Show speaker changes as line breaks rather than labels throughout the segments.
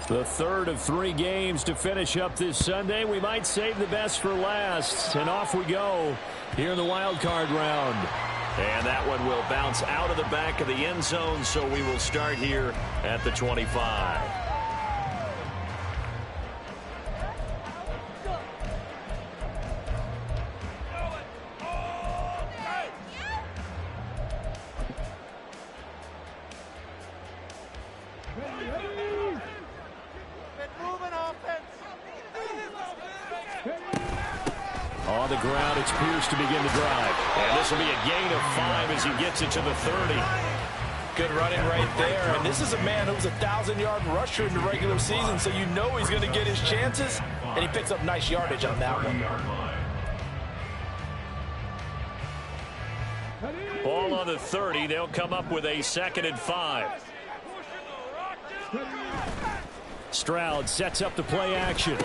The third of 3 games to finish up this Sunday. We might save the best for last. And off we go here in the wild card round. And that one will bounce out of the back of the end zone, so we will start here at the 25. On the ground, it's Pierce to begin the drive. And this will be a gain of 5 as he gets it to the 30.
Good running right there. And this is a man who was a 1,000-yard rusher in the regular season, so you know he's going to get his chances. And he picks up nice yardage on that one.
Ball on the 30. They'll come up with a 2nd and 5. Stroud sets up the play action.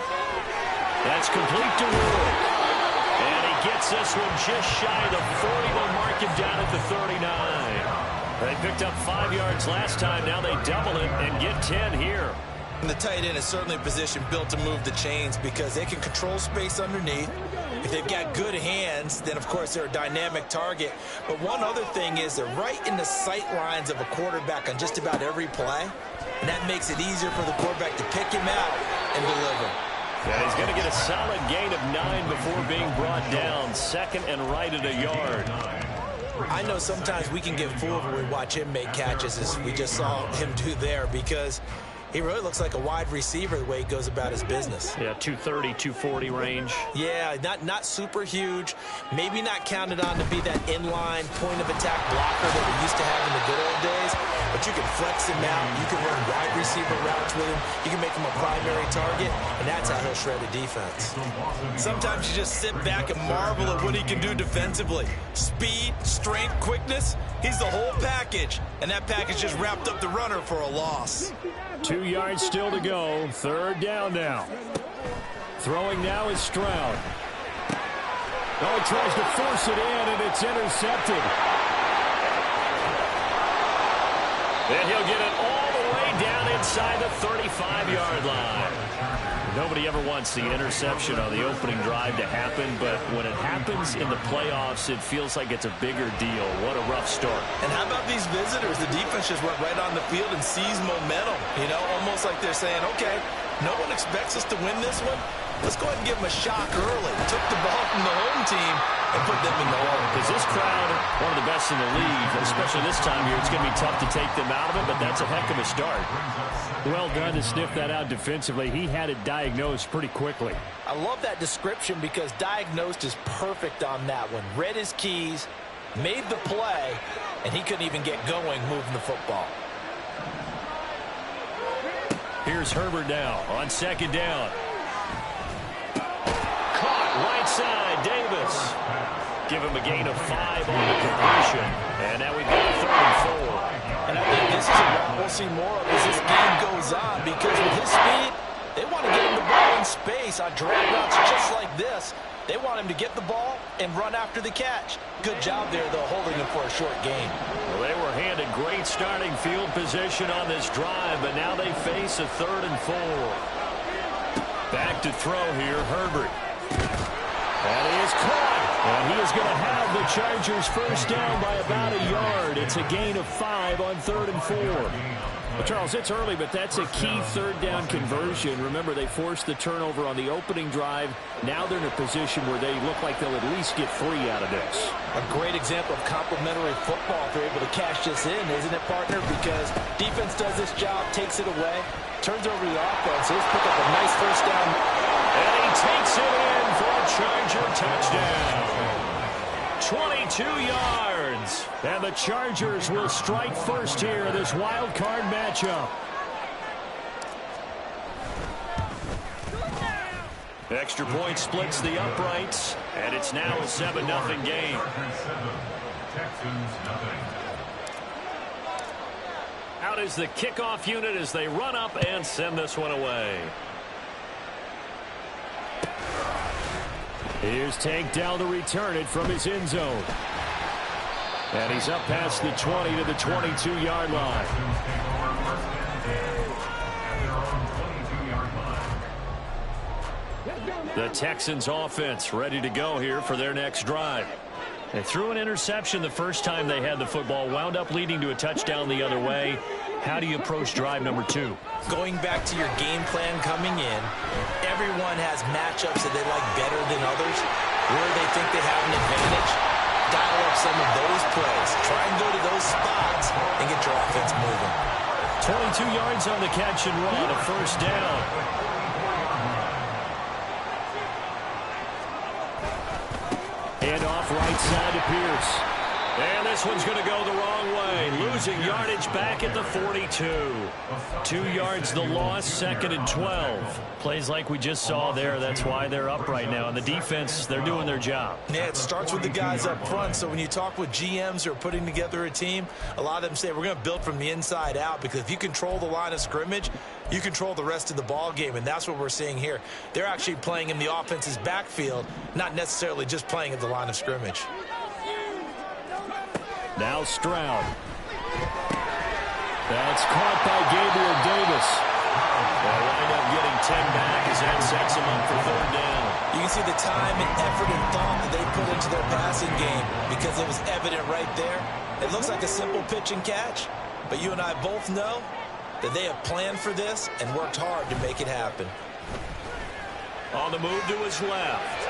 That's complete to Wood. And he gets this one just shy of the 40. They'll mark him down at the 39. They picked up 5 yards last time. Now they double it and get 10 here.
And the tight end is certainly a position built to move the chains because they can control space underneath. If they've got good hands, then of course they're a dynamic target. But one other thing is they're right in the sight lines of a quarterback on just about every play. And that makes it easier for the quarterback to pick him out and deliver.
Yeah, he's going to get a solid gain of 9 before being brought down. 2nd and right at a yard.
I know sometimes we can get fooled when we watch him make catches, as we just saw him do there, because he really looks like a wide receiver the way he goes about his business.
Yeah, 230, 240 range.
Yeah, not super huge. Maybe not counted on to be that inline point-of-attack blocker that we used to have in the good old days. But you can flex him out. You can run wide receiver routes with him. You can make him a primary target, and that's how he'll shred a defense. Sometimes you just sit back and marvel at what he can do defensively. Speed, strength, quickness. He's the whole package, and that package just wrapped up the runner for a loss.
2 yards still to go. 3rd down now. Throwing now is Stroud. Oh, he tries to force it in, and it's intercepted. And he'll get it all the way down inside the 35-yard line. Nobody ever wants the interception on the opening drive to happen, but when it happens in the playoffs, it feels like it's a bigger deal. What a rough start.
And how about these visitors? The defense just went right on the field and seized momentum. You know, almost like they're saying, okay, no one expects us to win this one. Let's go ahead and give them a shock early. Took the ball from the home team and put them in the hole.
Because this crowd, one of the best in the league, especially this time here, it's going to be tough to take them out of it, but that's a heck of a start. Well done to sniff that out defensively. He had it diagnosed pretty quickly.
I love that description because diagnosed is perfect on that one. Read his keys, made the play, and he couldn't even get going moving the football.
Here's Herbert now on 2nd down. Caught right side, Davis. Give him a gain of 5 on the completion. And now we've got a 3rd and 4.
And I think this is a route we'll see more of as this game goes on, because with his speed, they want to get him the ball in space on drag routes just like this. They want him to get the ball and run after the catch. Good job there, though, holding him for a short gain.
Well, they were handed great starting field position on this drive, but now they face a 3rd and 4. Back to throw here, Herbert. And he is caught. And he is going to have the Chargers first down by about a yard. It's a gain of 5 on 3rd and 4. Well, Charles, it's early, but that's a key 3rd down conversion. Remember, they forced the turnover on the opening drive. Now they're in a position where they look like they'll at least get 3 out of this.
A great example of complementary football if they're able to cash this in, isn't it, partner? Because defense does this job, takes it away, turns over the offense. He's picked up a nice first down.
And he takes it in for a Charger touchdown. 22 yards. And the Chargers will strike first here in this wild card matchup. Extra point splits the uprights, and it's now a 7-0 game. Out is the kickoff unit as they run up and send this one away. Here's Tank down to return it from his end zone. And he's up past the 20 to the 22-yard line. The Texans offense ready to go here for their next drive. They threw an interception the first time they had the football, wound up leading to a touchdown the other way. How do you approach drive number 2?
Going back to your game plan coming in, everyone has matchups that they like better than others, where they think they have an advantage. Dial up some of those plays. Try and go to those spots and get your offense moving.
22 yards on the catch and run, a first down. Hand off right side to Pierce. And this one's going to go the wrong way. Losing yardage back at the 42. 2 yards the loss, 2nd and 12. Plays like we just saw there. That's why they're up right now. And the defense, they're doing their job.
Yeah, it starts with the guys up front. So when you talk with GMs who are putting together a team, a lot of them say we're going to build from the inside out, because if you control the line of scrimmage, you control the rest of the ball game, and that's what we're seeing here. They're actually playing in the offense's backfield, not necessarily just playing at the line of scrimmage.
Now Stroud. That's caught by Gabriel Davis. They'll wind up getting 10 back as that sets them up for 3rd down.
You can see the time and effort and thought that they put into their passing game, because it was evident right there. It looks like a simple pitch and catch, but you and I both know that they have planned for this and worked hard to make it happen.
On the move to his left.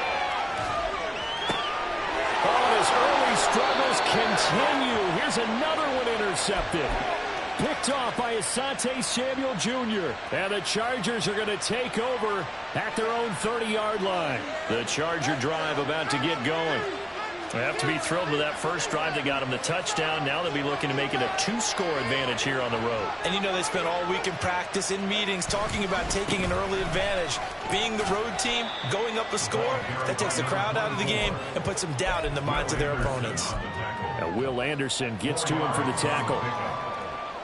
Oh, his early struggles continue. Here's another one intercepted. Picked off by Asante Samuel Jr. And the Chargers are going to take over at their own 30-yard line. The Charger drive about to get going. They have to be thrilled with that first drive that got them the touchdown. Now they'll be looking to make it a 2-score advantage here on the road.
And you know they spent all week in practice, in meetings, talking about taking an early advantage. Being the road team, going up a score, that takes the crowd out of the game and puts some doubt in the minds of their opponents.
Now Will Anderson gets to him for the tackle.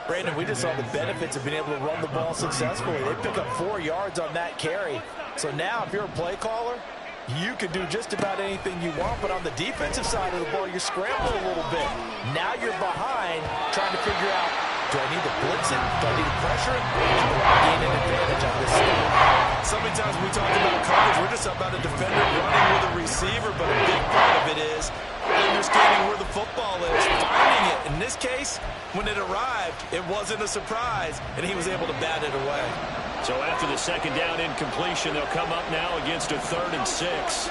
Brandon, we just saw the benefits of being able to run the ball successfully. They pick up 4 yards on that carry. So now if you're a play caller, you can do just about anything you want, but on the defensive side of the ball, you're scrambling a little bit. Now you're behind, trying to figure out, do I need to blitz it? Do I need to pressure it? How do I gain an advantage on this snap? So many times when we talk about coverage, we're just about a defender running with a receiver, but a big part of it is understanding where the football is, finding it. In this case, when it arrived, it wasn't a surprise, and he was able to bat it away.
So after the 2nd down incompletion, they'll come up now against a 3rd and 6.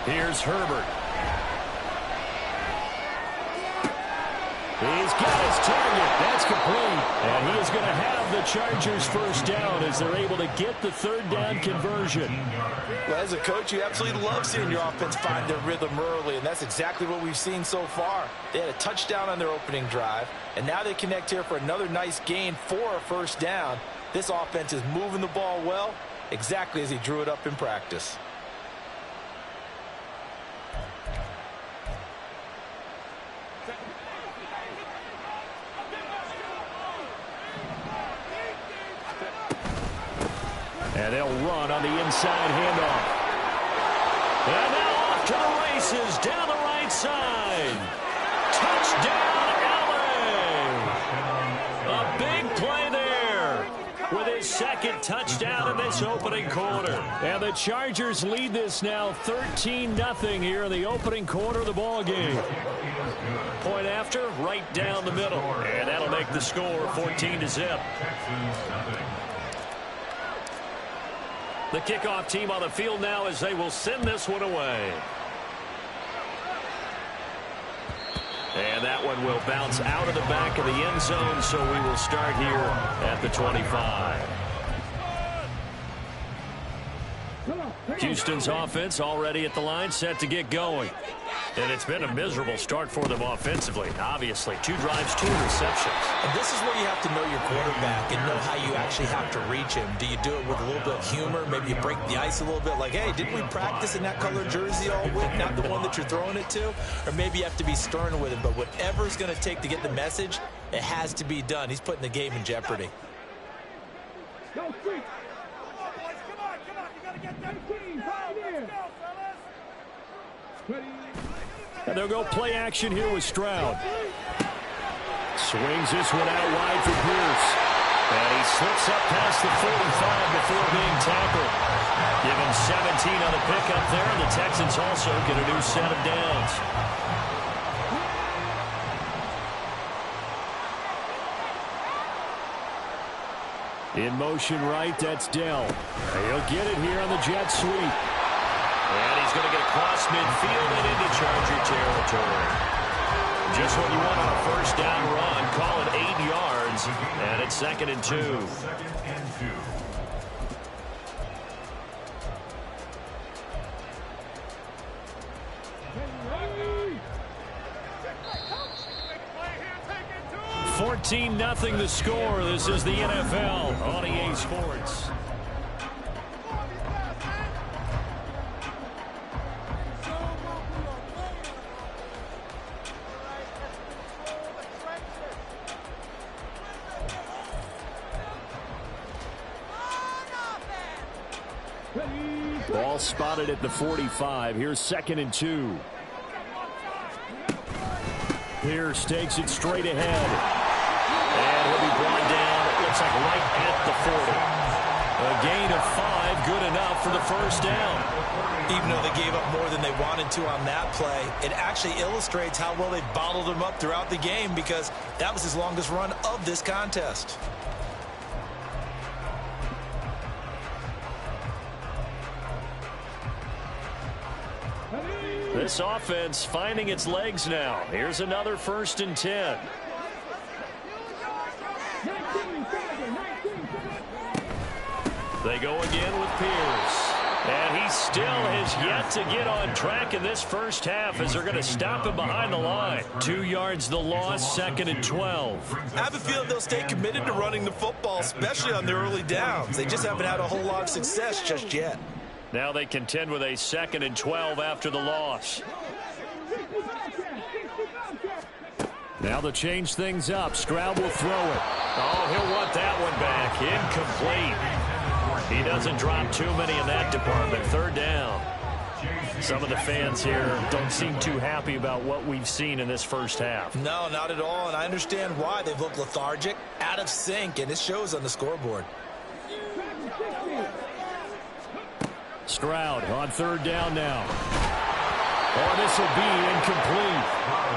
Here's Herbert. He's got his target. That's complete. And he is going to have the Chargers first down as they're able to get the 3rd down conversion.
Well, as a coach, you absolutely love seeing your offense find their rhythm early, and that's exactly what we've seen so far. They had a touchdown on their opening drive, and now they connect here for another nice gain for a first down. This offense is moving the ball well, exactly as he drew it up in practice.
And they'll run on the inside handoff. And now off to the races down the right side. Touchdown, LA! A big play there with his 2nd touchdown in this opening quarter. And the Chargers lead this now 13-0 here in the opening quarter of the ball game. Point after, right down the middle. And that'll make the score 14-0. The kickoff team on the field now as they will send this one away. And that one will bounce out of the back of the end zone, so we will start here at the 25. Houston's offense already at the line, set to get going. And it's been a miserable start for them offensively. Obviously, 2 drives, 2 interceptions.
And this is where you have to know your quarterback and know how you actually have to reach him. Do you do it with a little bit of humor? Maybe you break the ice a little bit, like, hey, didn't we practice in that color jersey all week, not the one that you're throwing it to? Or maybe you have to be stern with him. But whatever it's going to take to get the message, it has to be done. He's putting the game in jeopardy.
And they'll go play action here with Stroud. Swings this one out wide for Pierce. And he slips up past the 45 before being tackled. Give him 17 on the pickup there, and the Texans also get a new set of downs. In motion right, that's Dell. He'll get it here on the jet sweep. And he's going to get across midfield and into Charger territory. Just what you want on a first down run. Call it 8 yards. And it's 2nd and 2. $14-0 the score. This is the NFL on EA Sports. Ball spotted at the 45. Here's 2nd and 2. Pierce takes it straight ahead. And he'll be brought down, it looks like right at the 40. A gain of 5, good enough for the first down.
Even though they gave up more than they wanted to on that play, it actually illustrates how well they bottled him up throughout the game, because that was his longest run of this contest.
This offense finding its legs now. Here's another 1st and 10. They go again with Pierce. And he still has yet to get on track in this first half, as they're going to stop him behind the line. 2 yards the loss, 2nd and 12.
I have a feeling they'll stay committed to running the football, especially on their early downs. They just haven't had a whole lot of success just yet.
Now they contend with a 2nd and 12 after the loss. Now they'll change things up. Stroud will throw it. Oh, he'll want that one back. Incomplete. He doesn't drop too many in that department. 3rd down. Some of the fans here don't seem too happy about what we've seen in this first half.
No, not at all, and I understand why. They've looked lethargic, out of sync, and it shows on the scoreboard.
Stroud on 3rd down now. Oh, this will be incomplete.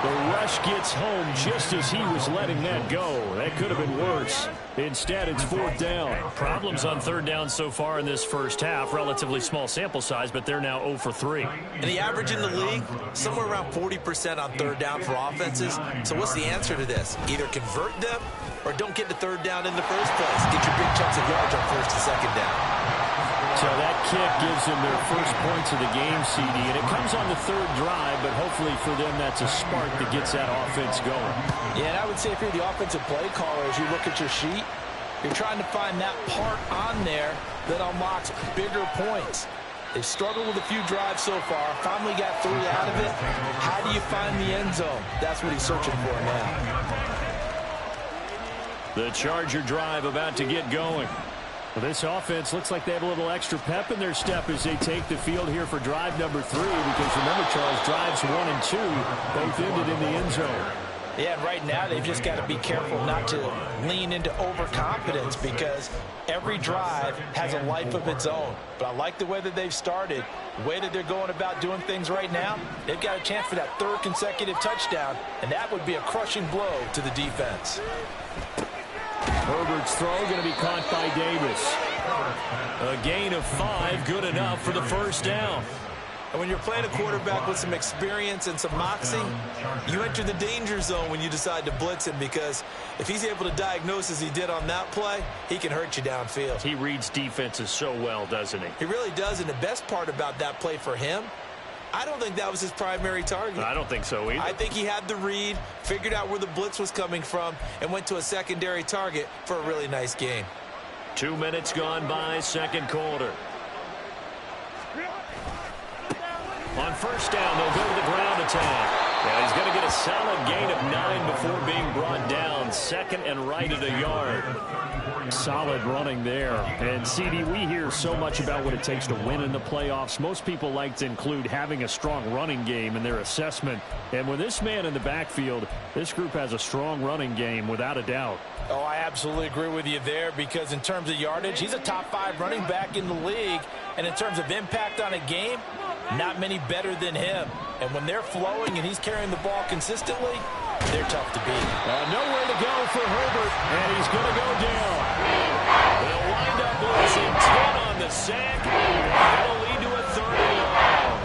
The rush gets home just as he was letting that go. That could have been worse. Instead, it's 4th down. Problems on 3rd down so far in this first half. Relatively small sample size, but they're now 0 for 3.
And the average in the league, somewhere around 40% on 3rd down for offenses. So what's the answer to this? Either convert them or don't get to 3rd down in the first place. Get your big chunks of yards on 1st and 2nd down.
So that kick gives them their first points of the game, CD, and it comes on the 3rd drive, but hopefully for them that's a spark that gets that offense going.
Yeah, and I would say if you're the offensive play caller, as you look at your sheet, you're trying to find that part on there that unlocks bigger points. They've struggled with a few drives so far, finally got 3 out of it. How do you find the end zone? That's what he's searching for now.
The Charger drive about to get going. Well, this offense looks like they have a little extra pep in their step as they take the field here for drive number 3, because remember, Charles, drives 1 and 2 both ended in the end zone.
Yeah, and right now they've just got to be careful not to lean into overconfidence, because every drive has a life of its own. But I like the way that they've started, the way that they're going about doing things right now. They've got a chance for that 3rd consecutive touchdown, and that would be a crushing blow to the defense.
Herbert's throw going to be caught by Davis. A gain of 5, good enough for the first down.
And when you're playing a quarterback with some experience and some moxie, you enter the danger zone when you decide to blitz him, because if he's able to diagnose as he did on that play, he can hurt you downfield.
He reads defenses so well, doesn't he?
He really does, and the best part about that play for him, I don't think that was his primary target.
I don't think so either.
I think he had the read, figured out where the blitz was coming from, and went to a secondary target for a really nice game.
2 minutes gone by, 2nd quarter. On 1st down, they'll go to the ground attack. And he's going to get a solid gain of 9 before being brought down. Second and right at a yard.
Solid running there. And, CD, we hear so much about what it takes to win in the playoffs. Most people like to include having a strong running game in their assessment. And with this man in the backfield, this group has a strong running game without a doubt.
Oh, I absolutely agree with you there, because in terms of yardage, he's a top 5 running back in the league. And in terms of impact on a game, not many better than him. And when they're flowing and he's carrying the ball consistently, they're tough to beat.
Nowhere to go for Herbert, and he's going to go down. They'll wind up losing 10 on the sack. That'll lead to a 3rd and long.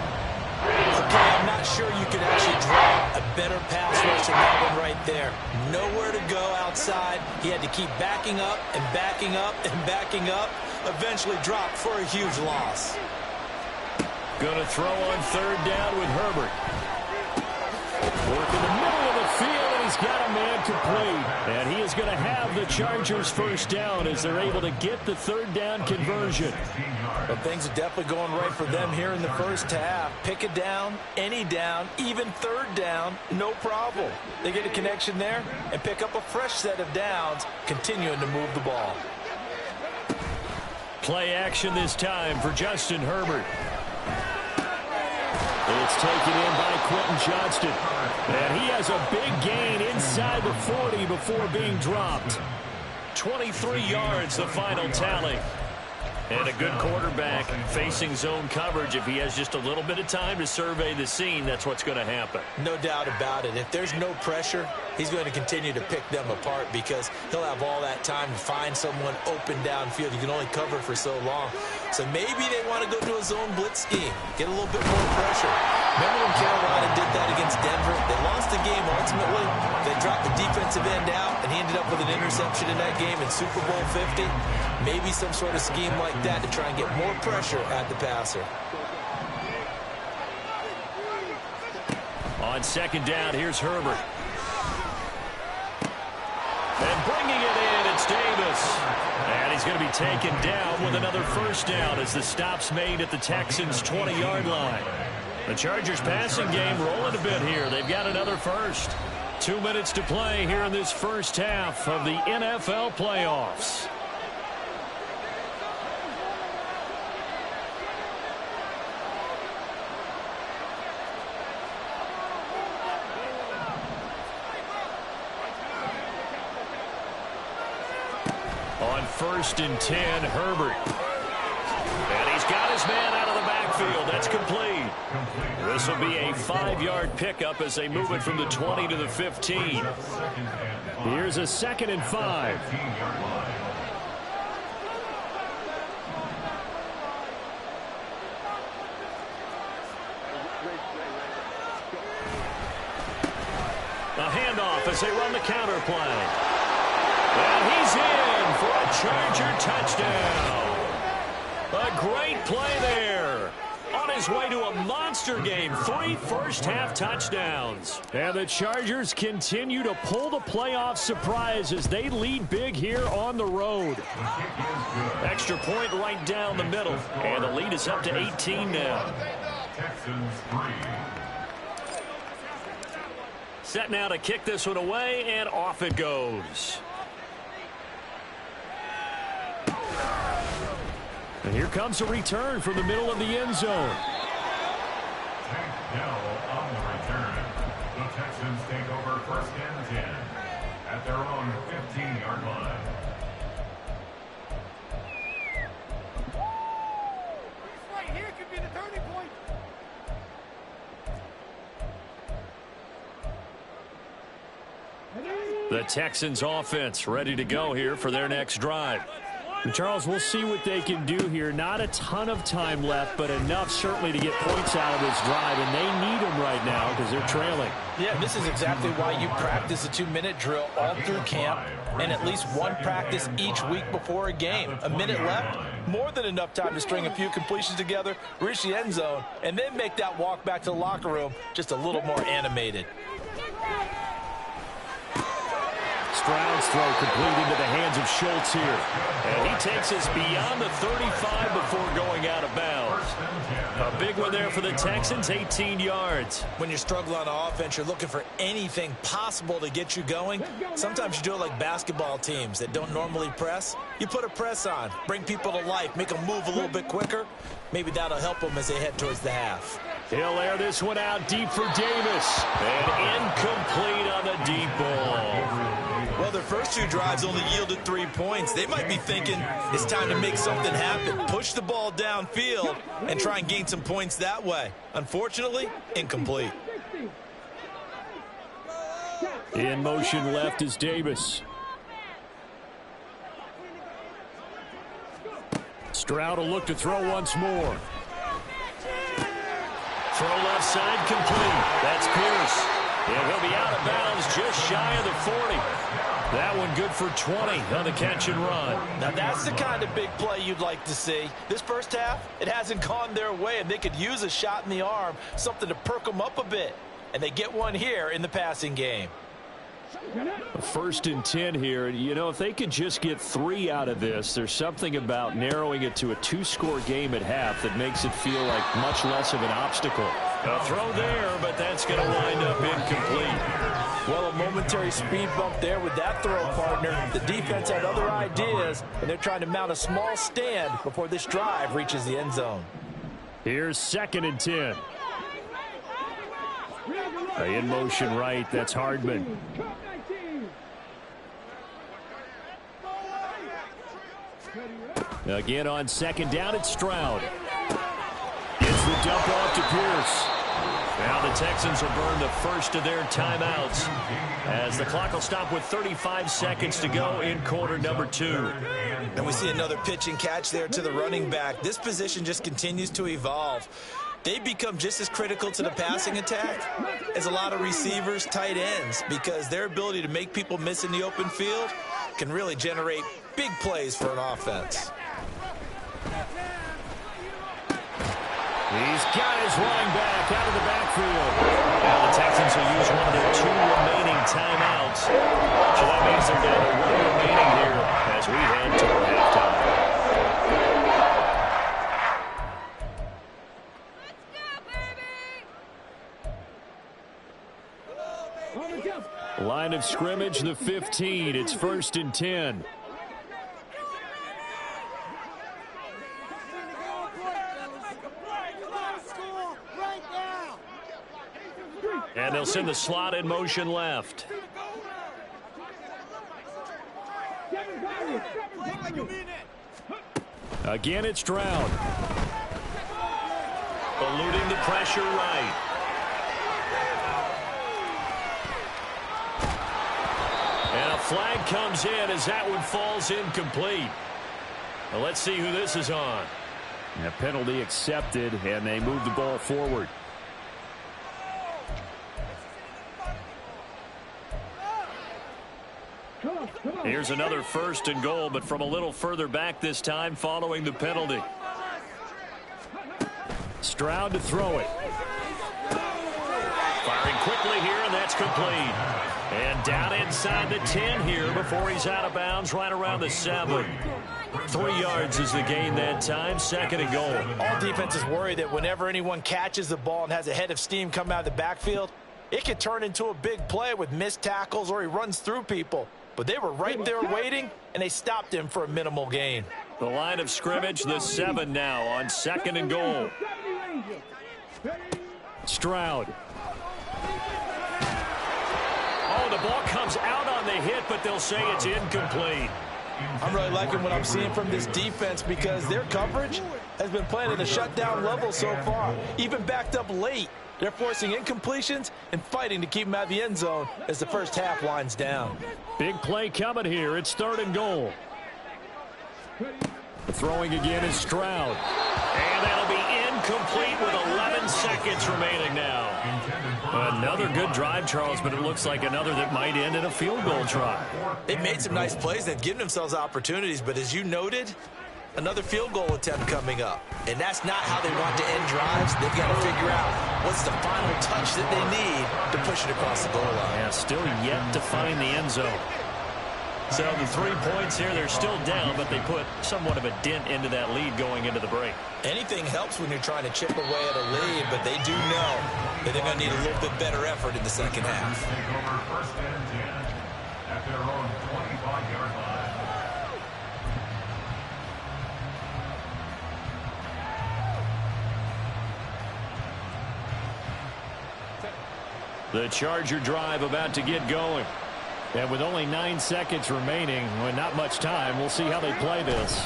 Okay, I'm not sure you could actually draw a better pass rush than that one right there. Nowhere to go outside. He had to keep backing up and backing up and backing up. Eventually dropped for a huge loss.
Going to throw on 3rd down with Herbert. Work in the middle of the field, and he's got a man complete. And he is going to have the Chargers 1st down as they're able to get the 3rd down conversion.
But things are definitely going right for them here in the first half. Pick a down, any down, even 3rd down, no problem. They get a connection there and pick up a fresh set of downs, continuing to move the ball.
Play action this time for Justin Herbert. It's taken in by Quentin Johnston. And he has a big gain inside the 40 before being dropped. 23 yards, the final tally. And a good quarterback facing zone coverage. If he has just a little bit of time to survey the scene, that's what's going to happen.
No doubt about it. If there's no pressure, he's going to continue to pick them apart, because he'll have all that time to find someone open downfield. You can only cover for so long. So maybe they want to go to a zone blitz scheme, get a little bit more pressure. Remember when Carolina did that against Denver? They lost the game ultimately. They dropped the defensive end out, and he ended up with an interception in that game in Super Bowl 50. Maybe some sort of scheme like that to try and get more pressure at the passer.
On 2nd down, here's Herbert. And bringing it in, it's Davis. And he's going to be taken down with another 1st down as the stop's made at the Texans' 20-yard line. The Chargers passing game rolling a bit here. They've got another 1st. 2 minutes to play here in this first half of the NFL playoffs. On 1st and 10, Herbert. And he's got his man out of the backfield. That's complete. This will be a 5-yard pickup as they move it from the 20 to the 15.
Here's a 2nd and 5.
A handoff as they run the counter play. And he's in for a Charger touchdown. A great play there. On his way to a monster game. 3 first-half touchdowns.
And the Chargers continue to pull the playoff surprise as they lead big here on the road.
Extra point right down the middle. And the lead is up to 18 now. Set now to kick this one away, and off it goes.
And here comes a return from the middle of the end zone.
Now on the return, the Texans take over 1st and 10 at their own 15-yard line.
Right here could be the turning point.
The Texans offense ready to go here for their next drive.
And Charles, we'll see what they can do here. Not a ton of time left, but enough certainly to get points out of this drive, and they need them right now because they're trailing.
Yeah, this is exactly why you practice a 2-minute drill all through camp, and at least one practice each week before a game. A minute left, more than enough time to string a few completions together, reach the end zone, and then make that walk back to the locker room just a little more animated.
Stroud's throw complete into the hands of Schultz here. And he takes us beyond the 35 before going out of bounds. A big one there for the Texans, 18 yards.
When you struggle on offense, you're looking for anything possible to get you going. Sometimes you do it like basketball teams that don't normally press. You put a press on, bring people to life, make them move a little bit quicker. Maybe that'll help them as they head towards the half.
He'll air this one out deep for Davis. And incomplete on the deep ball.
Well, their first two drives only yielded 3 points. They might be thinking it's time to make something happen. Push the ball downfield and try and gain some points that way. Unfortunately, incomplete.
In motion left is Davis. Stroud will look to throw once more. Throw left side complete. That's Pierce. And he'll be out of bounds just shy of the 40. That one good for 20 on the catch and run.
Now that's the kind of big play you'd like to see. This first half, it hasn't gone their way, and they could use a shot in the arm, something to perk them up a bit. And they get one here in the passing game.
First and 10 here. You know, if they could just get 3 out of this, there's something about narrowing it to a 2-score game at half that makes it feel like much less of an obstacle. A throw there, but that's going to wind up incomplete.
Well, a momentary speed bump there with that throw, partner. The defense had other ideas, and they're trying to mount a small stand before this drive reaches the end zone.
Here's 2nd and 10. In motion right, that's Hardman. Again on 2nd down, it's Stroud. Gets the dump off to Pierce. Now the Texans will burn the first of their timeouts as the clock will stop with 35 seconds to go in quarter number 2.
And we see another pitch and catch there to the running back. This position just continues to evolve. They become just as critical to the passing attack as a lot of receivers, tight ends, because their ability to make people miss in the open field can really generate big plays for an offense.
He's got his running back out of the backfield. Now the Texans will use one of their 2 remaining timeouts. So that means they're down to 1 remaining here as we head toward halftime. Line of scrimmage, the 15. It's 1st and 10. And they'll send the slot in motion left. Again, it's Stroud. Eluding the pressure right. And a flag comes in as that one falls incomplete. Well, let's see who this is on. A penalty accepted, and they move the ball forward. Here's another 1st and goal, but from a little further back this time following the penalty. Stroud to throw it. Firing quickly here, and that's complete. And down inside the 10 here before he's out of bounds right around the 7. 3 yards is the gain that time, 2nd and goal.
All defenses worry that whenever anyone catches the ball and has a head of steam come out of the backfield, it could turn into a big play with missed tackles or he runs through people. But they were right there waiting, and they stopped him for a minimal gain.
The line of scrimmage, the 7 now on 2nd and goal. Stroud. Oh, the ball comes out on the hit, but they'll say it's incomplete.
I'm really liking what I'm seeing from this defense because their coverage has been playing at a shutdown level so far, even backed up late. They're forcing incompletions and fighting to keep them out of the end zone as the first half winds down.
Big play coming here. It's 3rd and goal. Throwing again is Stroud. And that'll be incomplete with 11 seconds remaining now. Another good drive, Charles, but it looks like another that might end in a field goal try.
They've made some nice plays. They've given themselves opportunities, but as you noted, another field goal attempt coming up. And that's not how they want to end drives. They've got to figure out what's the final touch that they need to push it across the goal line.
Yeah, still yet to find the end zone. So the 3 points here, they're still down, but they put somewhat of a dent into that lead going into the break.
Anything helps when you're trying to chip away at a lead, but they do know that they're going to need a little bit better effort in the second half.
Take over first and 10 at their own 25-yard line.
The Charger drive about to get going. And with only 9 seconds remaining, with not much time, we'll see how they play this.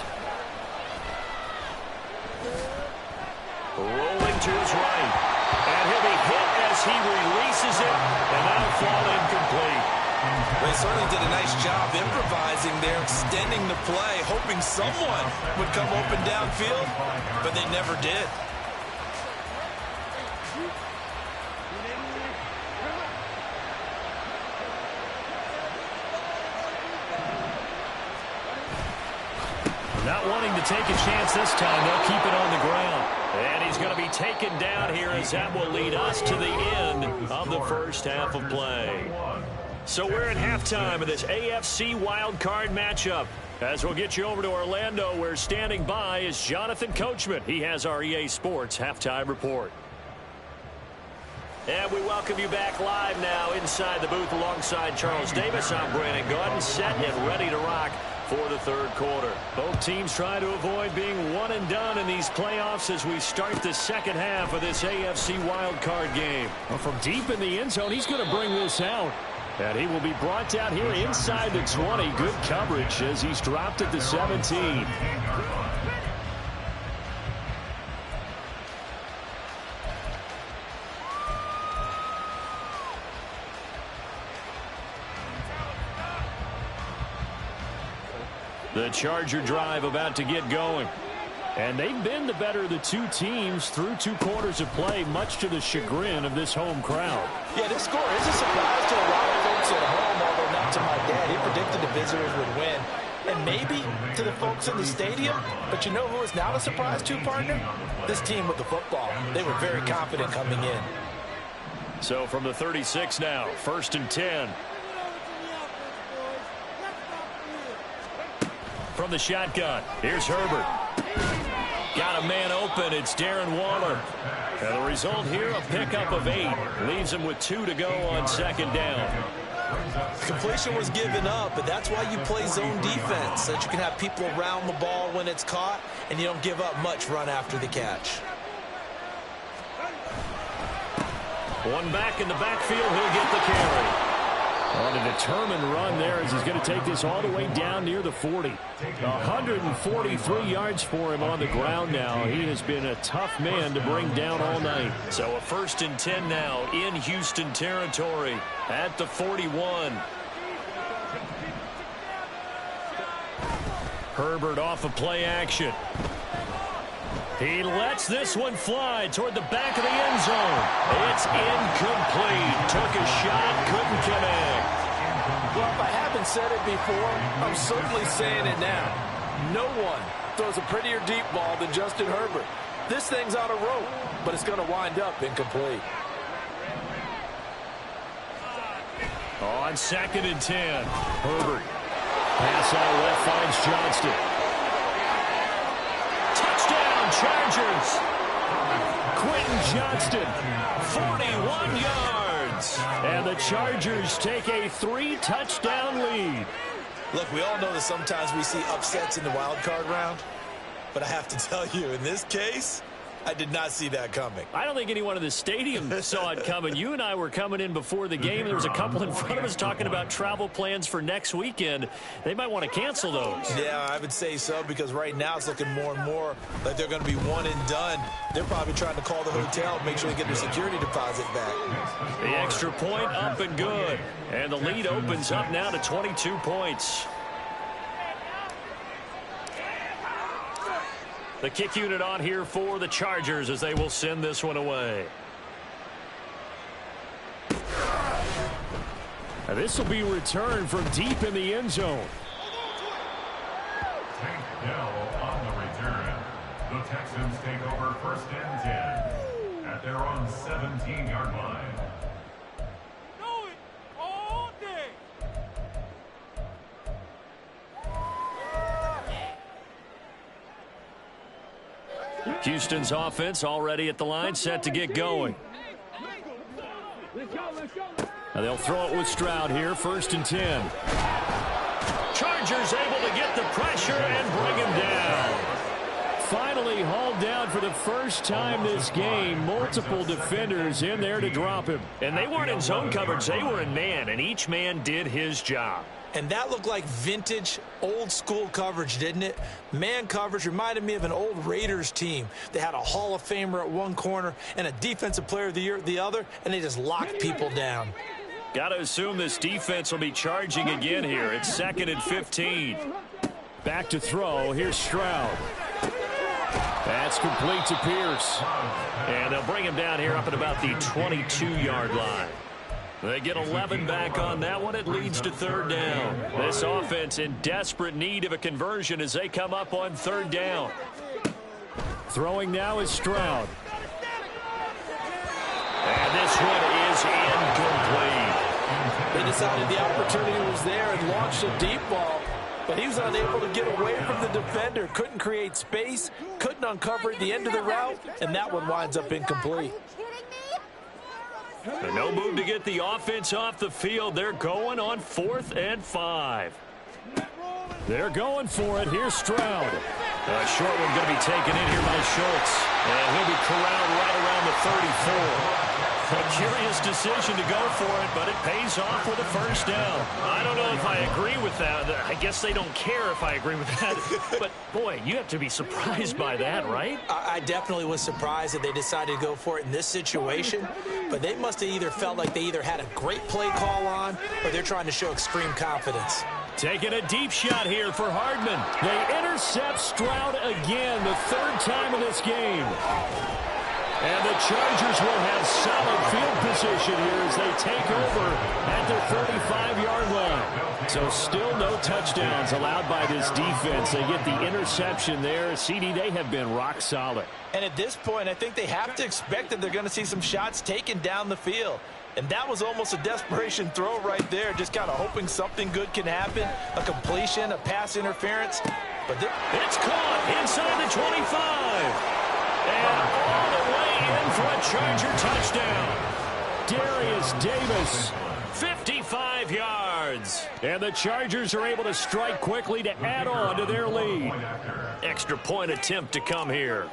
Rolling to his right. And he'll be hit as he releases it. And that'll fall incomplete.
They certainly did a nice job improvising there, extending the play, hoping someone would come open downfield, but they never did.
Not wanting to take a chance this time, they'll keep it on the ground. And he's going to be taken down here as that will lead us to the end of the first half of play. So we're at halftime of this AFC wildcard matchup. As we'll get you over to Orlando, where standing by is Jonathan Coachman. He has our EA Sports halftime report. And we welcome you back live now inside the booth alongside Charles Davis. I'm Brandon Gaudin, set and ready to rock for the third quarter. Both teams try to avoid being one and done in these playoffs as we start the second half of this AFC wildcard game. Well, from deep in the end zone, he's going to bring this out. And he will be brought down here inside the 20. Good coverage as he's dropped at the 17. The Charger drive about to get going. And they've been the better of the two teams through 2 quarters of play, much to the chagrin of this home crowd.
Yeah, this score is a surprise to a lot of folks at home, although not to my dad. He predicted the visitors would win. And maybe to the folks in the stadium. But you know who is not a surprise to, partner? This team with the football. They were very confident coming in.
So from the 36 now, 1st and 10. From the shotgun, here's Herbert. Got a man open, it's Darren Waller. And the result here, a pickup of 8. Leaves him with 2 to go on second down.
Completion was given up, but that's why you play zone defense, so that you can have people around the ball when it's caught, and you don't give up much run after the catch.
One back in the backfield, he'll get the carry. On a determined run there as he's going to take this all the way down near the 40. 143 yards for him on the ground now. He has been a tough man to bring down all night. So a 1st and 10 now in Houston territory at the 41. Herbert off of play action. He lets this one fly toward the back of the end zone. It's incomplete. Took a shot, couldn't connect.
Well, if I haven't said it before, I'm certainly saying it now. No one throws a prettier deep ball than Justin Herbert. This thing's on a rope, but it's going to wind up incomplete.
On 2nd and 10, Herbert. Pass out left finds Johnston. Touchdown, Chargers. Quentin Johnston, 41 yards. And the Chargers take a 3-touchdown lead.
Look, we all know that sometimes we see upsets in the wild card round, but I have to tell you, in this case, I did not see that coming.
I don't think anyone in the stadium saw it coming. You and I were coming in before the game. There was a couple in front of us talking about travel plans for next weekend. They might want to cancel those.
Yeah, I would say so, because right now it's looking more and more like they're going to be one and done. They're probably trying to call the hotel, make sure they get their security deposit back.
The extra point up and good. And the lead opens up now to 22 points. The kick unit on here for the Chargers as they will send this one away. Now this will be returned from deep in the end zone.
Tank Dell on the return. The Texans take over 1st and 10 at their own 17-yard line.
Know it all day.
Houston's offense already at the line, set to get going. Now they'll throw it with Stroud here, 1st and 10.
Chargers able to get the pressure and bring him down.
Finally hauled down for the first time this game. Multiple defenders in there to drop him.
And they weren't in zone coverage. They were in man, and each man did his job.
And that looked like vintage, old-school coverage, didn't it? Man coverage reminded me of an old Raiders team. They had a Hall of Famer at one corner and a Defensive Player of the Year at the other, and they just locked people down.
Got to assume this defense will be charging again here. It's 2nd and 15.
Back to throw. Here's Stroud. That's complete to Pierce.
And they'll bring him down here up at about the 22-yard line. They get 11 back on that one. It leads to 3rd down. This offense in desperate need of a conversion as they come up on 3rd down.
Throwing now is Stroud.
And this one is incomplete.
They decided the opportunity was there and launched a deep ball, but he was unable to get away from the defender. Couldn't create space, couldn't uncover at the end of the route, and that one winds up incomplete.
And no move to get the offense off the field. They're going on 4th and 5.
They're going for it. Here's Stroud.
A short one going to be taken in here by Schultz. And he'll be corralled right around the 34. A curious decision to go for it, but it pays off with a 1st down. I don't know if I agree with that. I guess they don't care if I agree with that. But, boy, you have to be surprised by that, right?
I definitely was surprised that they decided to go for it in this situation, but they must have either felt like they either had a great play call on or they're trying to show extreme confidence.
Taking a deep shot here for Hardman. They intercept Stroud again, the 3rd time in this game. And the Chargers will have solid field position here as they take over at their 35-yard line. So still no touchdowns allowed by this defense. They get the interception there. CD, they have been rock solid.
And at this point, I think they have to expect that they're going to see some shots taken down the field. And that was almost a desperation throw right there, just kind of hoping something good can happen, a completion, a pass interference. But
it's caught inside the 25. And all the way in for a Charger touchdown.
Darius Davis,
55 yards.
And the Chargers are able to strike quickly to add on to their lead.
Extra point attempt to come here.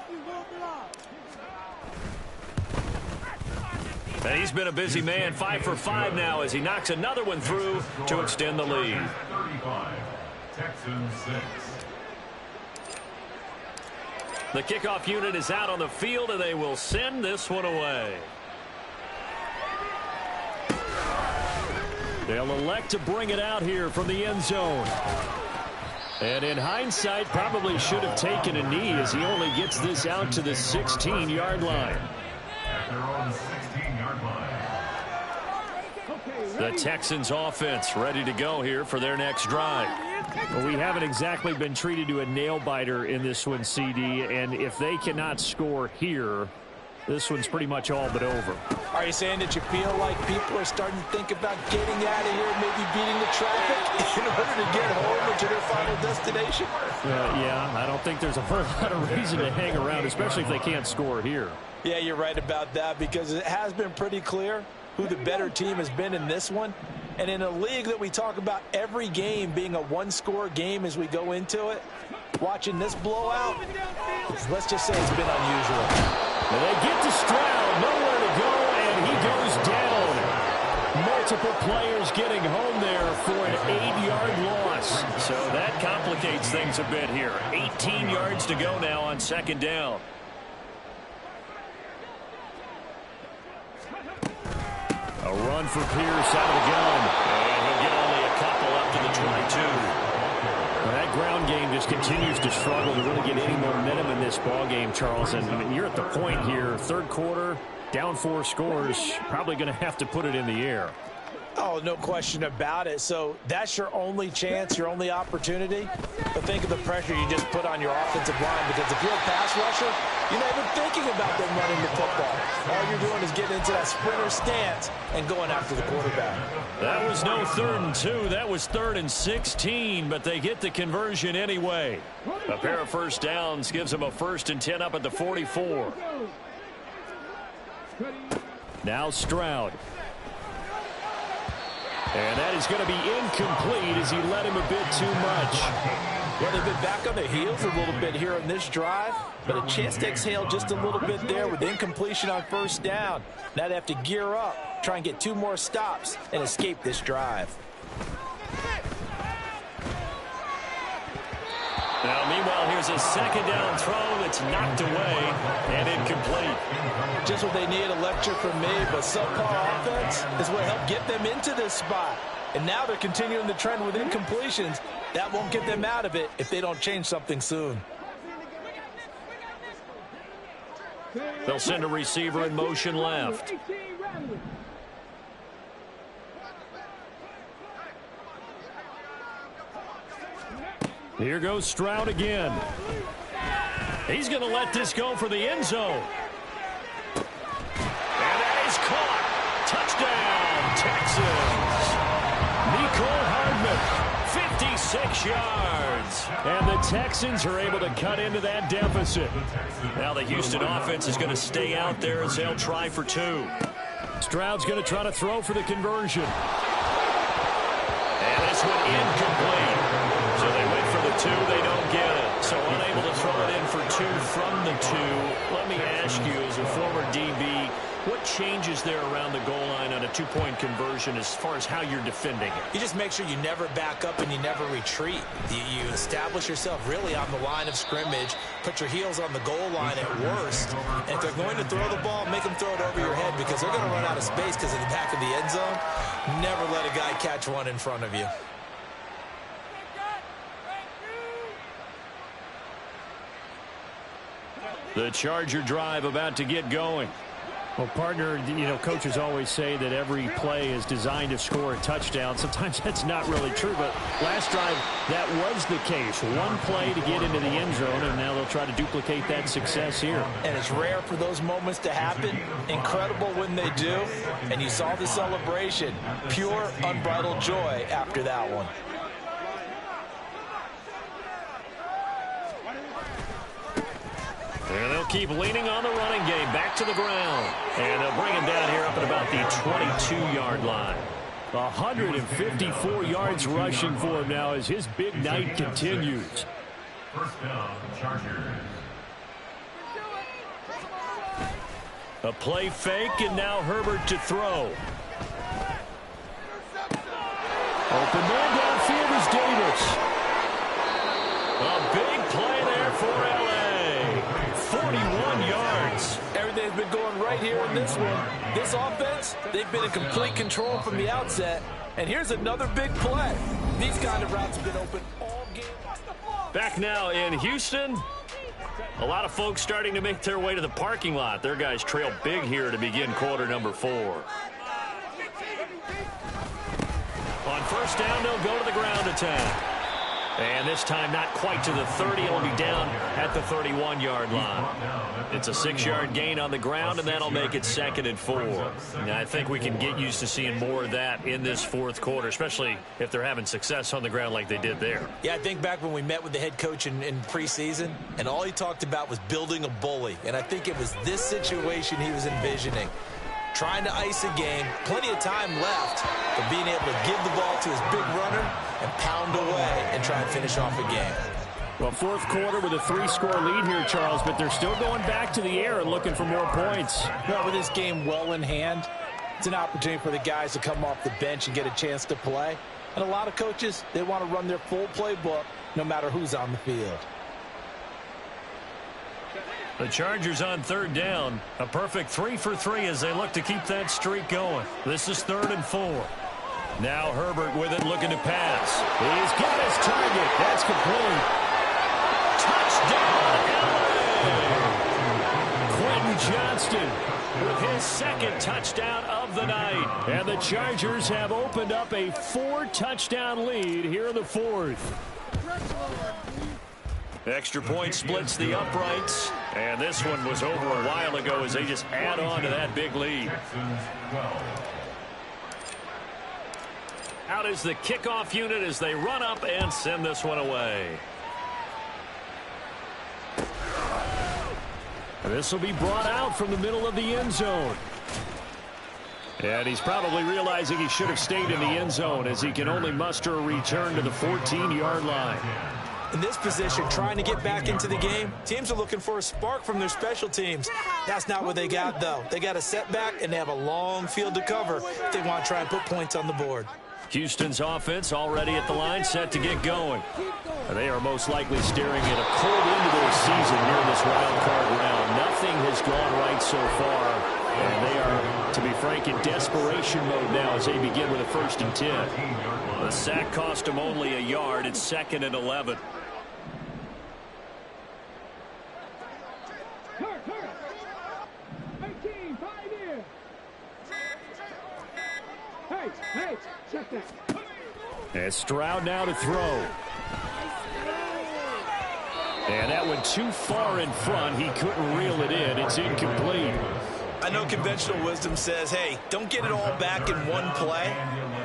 And he's been a busy man, 5 for 5 now as he knocks another one through to extend the lead.
35, Texans 6.
The kickoff unit is out on the field, and they will send this one away.
They'll elect to bring it out here from the end zone. And in hindsight, probably should have taken a knee as he only gets this out to the 16-yard line.
At their own 16-yard line.
The Texans offense ready to go here for their next drive.
Well, we haven't exactly been treated to a nail-biter in this one, CD, and if they cannot score here, this one's pretty much all but over.
Are you saying that you feel like people are starting to think about getting out of here, maybe beating the traffic in order to get home or to their final destination?
Yeah, I don't think there's a whole lot of reason to hang around, especially if they can't score here.
Yeah, you're right about that because it has been pretty clear who the better team has been in this one. And in a league that we talk about every game being a one-score game as we go into it, watching this blowout, let's just say it's been unusual.
And they get to Stroud, nowhere to go, and he goes down. Multiple players getting home there for an 8-yard loss.
So that complicates things a bit here. 18 yards to go now on 2nd down.
A run for Pierce out of the gun.
And he'll get only a couple up to the 22.
Well, that ground game just continues to struggle to really get any momentum in this ball game, Charles. And you're at the point here, 3rd quarter, down 4 scores, probably going to have to put it in the air.
Oh, no question about it. So that's your only chance, your only opportunity. But think of the pressure you just put on your offensive line, because if you're a pass rusher, you're not even thinking about them running the football. All you're doing is getting into that sprinter stance and going after the quarterback.
That was no 3rd and 2. That was 3rd and 16, but they get the conversion anyway. A pair of first downs gives them a 1st and 10 up at the 44. Now Stroud. And that is going to be incomplete as he led him a bit too much.
Well, they've been back on their heels a little bit here in this drive, but a chance to exhale just a little bit there with incompletion on first down. Now they have to gear up, try and get 2 more stops, and escape this drive.
Now, meanwhile, here's a 2nd down throw that's knocked away and incomplete.
Just what they need, a lecture from me, but subpar offense is what helped get them into this spot. And now they're continuing the trend with incompletions. That won't get them out of it if they don't change something soon.
They'll send a receiver in motion left. Here goes Stroud again. He's going to let this go for the end zone. And that is caught. Touchdown, Texans. Nicole Hardman, 56 yards. And the Texans are able to cut into that deficit. Now the Houston offense is going to stay out there as they'll try for 2. Stroud's going to try to throw for the conversion. And this one incomplete. So they went for the 2, they don't get it. So unable to throw it in for 2 from the 2. Let me ask you, as a former DB, what changes there around the goal line on a 2-point conversion as far as how you're defending it?
You just make sure you never back up and you never retreat. You establish yourself really on the line of scrimmage, put your heels on the goal line at worst. And if they're going to throw the ball, make them throw it over your head, because they're going to run out of space because of the back of the end zone. Never let a guy catch one in front of you.
The Charger drive about to get going. Well, partner, coaches always say that every play is designed to score a touchdown. Sometimes that's not really true, but last drive, that was the case. One play to get into the end zone, and now they'll try to duplicate that success here.
And it's rare for those moments to happen. Incredible when they do. And you saw the celebration. Pure, unbridled joy after that one.
And they'll keep leaning on the running game. Back to the ground. And they'll bring him down here up at about the 22-yard line. 154 yards rushing for him now as his big night continues.
First down, Chargers.
A play fake, and now Herbert to throw. Open man downfield is Davis. A big play there for L.A. 41 yards.
Everything's been going right here in this one. This offense, they've been in complete control from the outset. And here's another big play. These kind of routes have been open all game.
Back now in Houston. A lot of folks starting to make their way to the parking lot. Their guys trail big here to begin quarter number 4. On first down, they'll go to the ground attack. And this time not quite to the 30. It'll be down at the 31-yard line. It's a 6-yard gain on the ground, and that'll make it 2nd and 4. Now, I think we can get used to seeing more of that in this fourth quarter, especially if they're having success on the ground like they did there.
Yeah, I think back when we met with the head coach in preseason, and all he talked about was building a bully. And I think it was this situation he was envisioning. Trying to ice a game, plenty of time left, but being able to give the ball to his big runner and pound away and try and finish off a game.
Well, fourth quarter with a 3-score lead here, Charles, but they're still going back to the air and looking for more points.
Well, with this game well in hand, it's an opportunity for the guys to come off the bench and get a chance to play. And a lot of coaches, they want to run their full playbook no matter who's on the field.
The Chargers on third down. A perfect 3 for 3 as they look to keep that streak going. This is 3rd and 4. Now Herbert with it, looking to pass. He's got his target. That's complete. Touchdown, LA! Quentin Johnston with his second touchdown of the night. And the Chargers have opened up a 4-touchdown lead here in the fourth. Extra point splits the uprights. And this one was over a while ago as they just add on to that big lead. Out is the kickoff unit as they run up and send this one away. This will be brought out from the middle of the end zone. And he's probably realizing he should have stayed in the end zone as he can only muster a return to the 14-yard line.
In this position, trying to get back into the game, teams are looking for a spark from their special teams. That's not what they got, though. They got a setback, and they have a long field to cover if they want to try and put points on the board.
Houston's offense already at the line, set to get going. They are most likely staring at a cold end to their season here in this wild card round. Nothing has gone right so far, and they are, to be frank, in desperation mode now as they begin with a 1st and 10. The sack cost them only a yard. It's 2nd and 11.
Hey, check that.
And Stroud now to throw. And that went too far in front. He couldn't reel it in. It's incomplete.
I know conventional wisdom says, hey, don't get it all back in one play.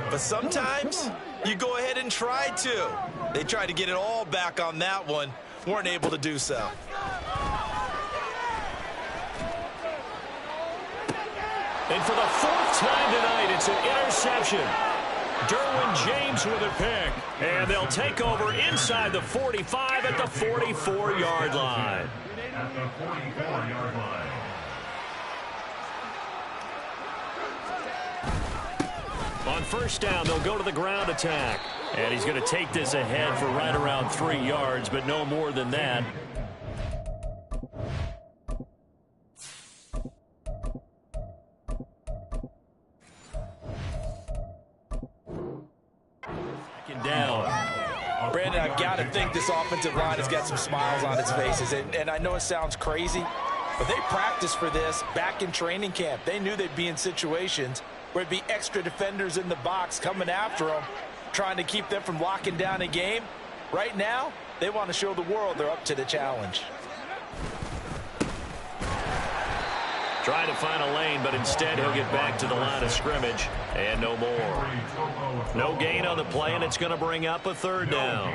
But sometimes you go ahead and try to. They tried to get it all back on that one. Weren't able to do so.
And for the 4th time tonight, it's an interception. Derwin James with a pick. And they'll take over inside the 45 at the 44-yard line.
At the 44-yard line.
On 1st down, they'll go to the ground attack. And he's going to take this ahead for right around 3 yards, but no more than that. Down.
Brandon, I've got to think this offensive line has got some smiles on its faces. And I know it sounds crazy, but they practiced for this back in training camp. They knew they'd be in situations where it'd be extra defenders in the box coming after them, trying to keep them from locking down a game. Right now, they want to show the world they're up to the challenge.
Trying to find a lane, but instead he'll get back to the line of scrimmage. And no more. No gain on the play, and it's going to bring up a 3rd down.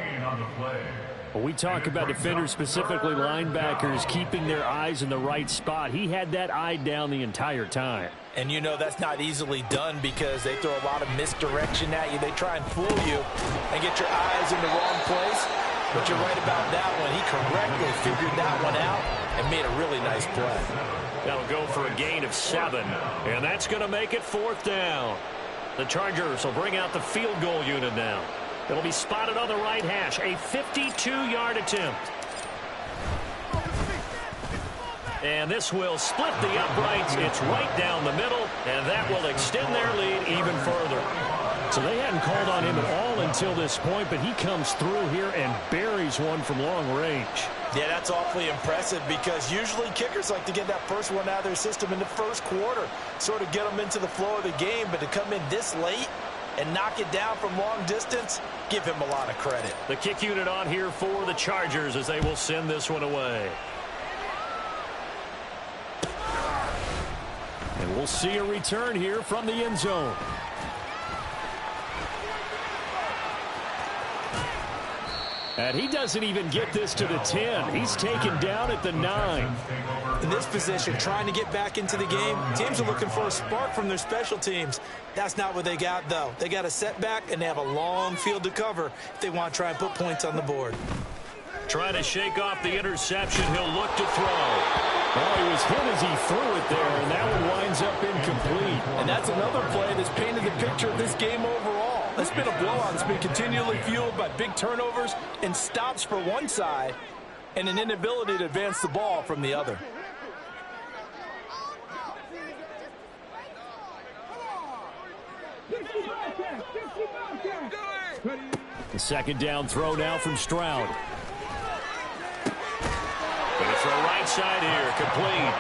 When we talk about defenders, specifically linebackers, keeping their eyes in the right spot, he had that eye down the entire time.
And you know that's not easily done because they throw a lot of misdirection at you. They try and fool you and get your eyes in the wrong place. But you're right about that one. He correctly figured that one out and made a really nice play.
That'll go for a gain of 7, and that's going to make it 4th down. The Chargers will bring out the field goal unit now. It'll be spotted on the right hash, a 52-yard attempt. And this will split the uprights. It's right down the middle, and that will extend their lead even further. So they hadn't called on him at all until this point, but he comes through here and buries one from long range.
Yeah, that's awfully impressive because usually kickers like to get that first one out of their system in the 1st quarter, sort of get them into the flow of the game, but to come in this late and knock it down from long distance, give him a lot of credit.
The kick unit on here for the Chargers as they will send this one away. And we'll see a return here from the end zone. And he doesn't even get this to the 10. He's taken down at the 9.
In this position, trying to get back into the game, teams are looking for a spark from their special teams. That's not what they got, though. They got a setback, and they have a long field to cover if they want to try and put points on the board.
Trying to shake off the interception. He'll look to throw. Oh, he was hit as he threw it there, and that one winds up incomplete.
And that's another play that's painted the picture of this game overall. It's been a blowout. It's been continually fueled by big turnovers and stops for one side and an inability to advance the ball from the other.
The 2nd down throw now from Stroud. And it's
throw right side here, complete.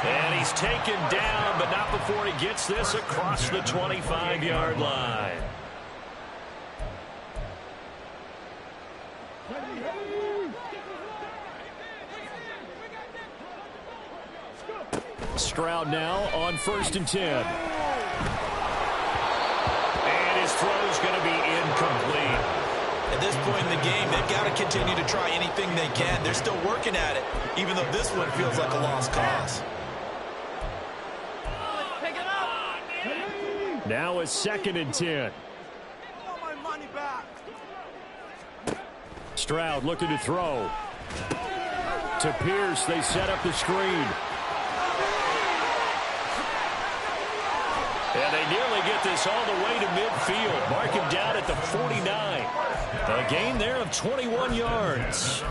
And he's taken down, but not before he gets this across the 25-yard line.
Stroud now on 1st and 10.
And his throw's going to be incomplete.
At this point in the game, they've got to continue to try anything they can. They're still working at it, even though this one feels like a lost cause.
Now it's 2nd and 10. Stroud looking to throw. To Pierce, they set up the screen.
And they nearly get this all the way to midfield. Mark him down at the 49. A gain there of 21 yards.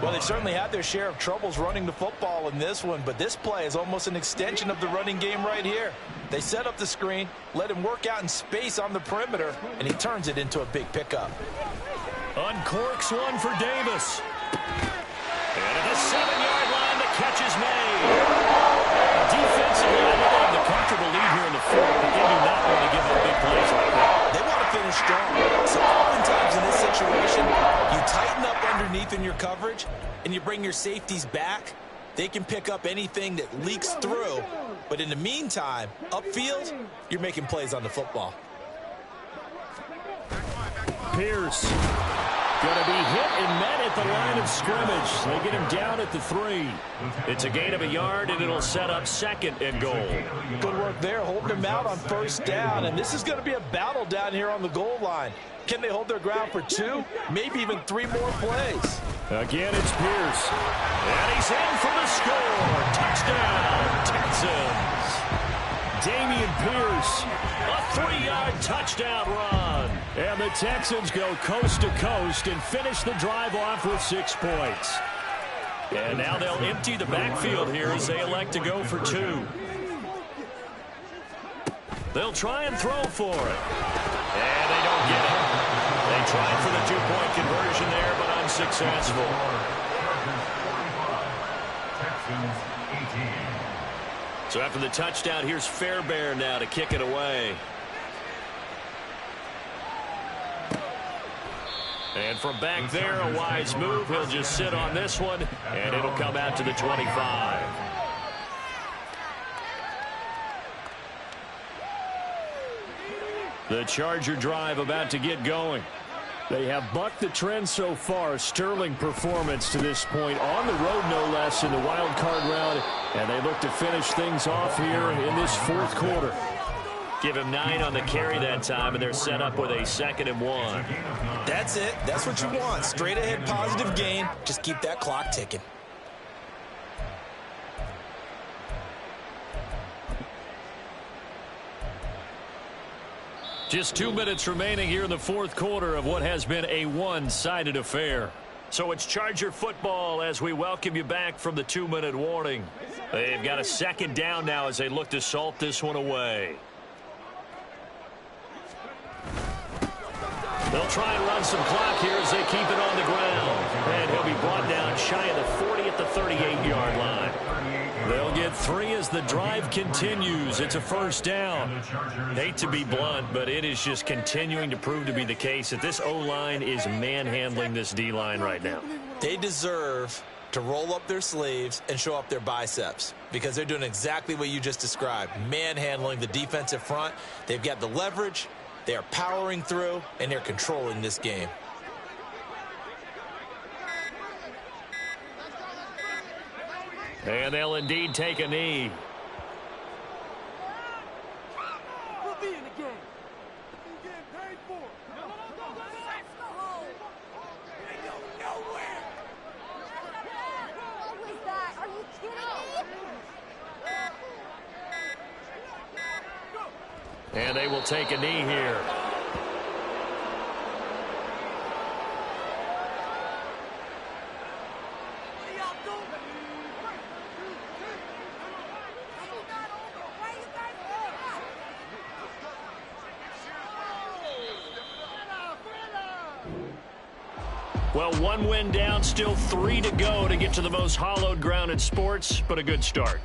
Well, they certainly had their share of troubles running the football in this one, but this play is almost an extension of the running game right here. They set up the screen, let him work out in space on the perimeter, and he turns it into a big pickup.
Uncorks one for Davis. And at the 7-yard line, the catch is made. Defensively, I think they have the comfortable lead here in the fourth, but they do not want to give up big plays like that.
They want to finish strong. So oftentimes in this situation, you tighten up underneath in your coverage, and you bring your safeties back. They can pick up anything that leaks through. But in the meantime, upfield, you're making plays on the football.
Pierce going to be hit and met at the line of scrimmage. They get him down at the 3.
It's a gain of a yard, and it'll set up 2nd and goal.
Good work there, holding him out on 1st down. And this is going to be a battle down here on the goal line. Can they hold their ground for 2, maybe even 3 more plays?
Again, it's Pierce.
And he's in for the score. Touchdown, Texans.
Damian Pierce.
A 3-yard touchdown run.
And the Texans go coast to coast and finish the drive off with 6 points.
And now they'll empty the backfield here as they elect to go for 2. They'll try and throw for it. And they don't get it. They tried for the 2-point conversion there, but unsuccessful. So after the touchdown, here's Fairbairn now to kick it away. And from back there, a wise move. He'll just sit on this one, and it'll come out to the 25.
The Charger drive about to get going. They have bucked the trend so far. Sterling performance to this point. On the road, no less, in the wild card round. And they look to finish things off here in this 4th quarter.
Give him 9 on the carry that time, and they're set up with a 2nd and 1.
That's it. That's what you want. Straight ahead positive gain. Just keep that clock ticking.
Just 2 minutes remaining here in the 4th quarter of what has been a one-sided affair.
So it's Charger football as we welcome you back from the 2-minute warning. They've got a 2nd down now as they look to salt this one away. They'll try and run some clock here as they keep it on the ground. And he'll be brought down shy of the 40 at the 38-yard line. They'll get 3 as the drive continues. It's a 1st down. Hate to be blunt, but it is just continuing to prove to be the case that this O-line is manhandling this D-line right now.
They deserve to roll up their sleeves and show up their biceps because they're doing exactly what you just described, manhandling the defensive front. They've got the leverage. They are powering through, and they're controlling this game.
And they'll indeed take a knee.
We'll be in the game. You getting paid for it. Ain't going nowhere.
What was that? Are you kidding me?
And they will take a knee here. Well, 1 win down, still 3 to go to get to the most hallowed ground in sports, but a good start.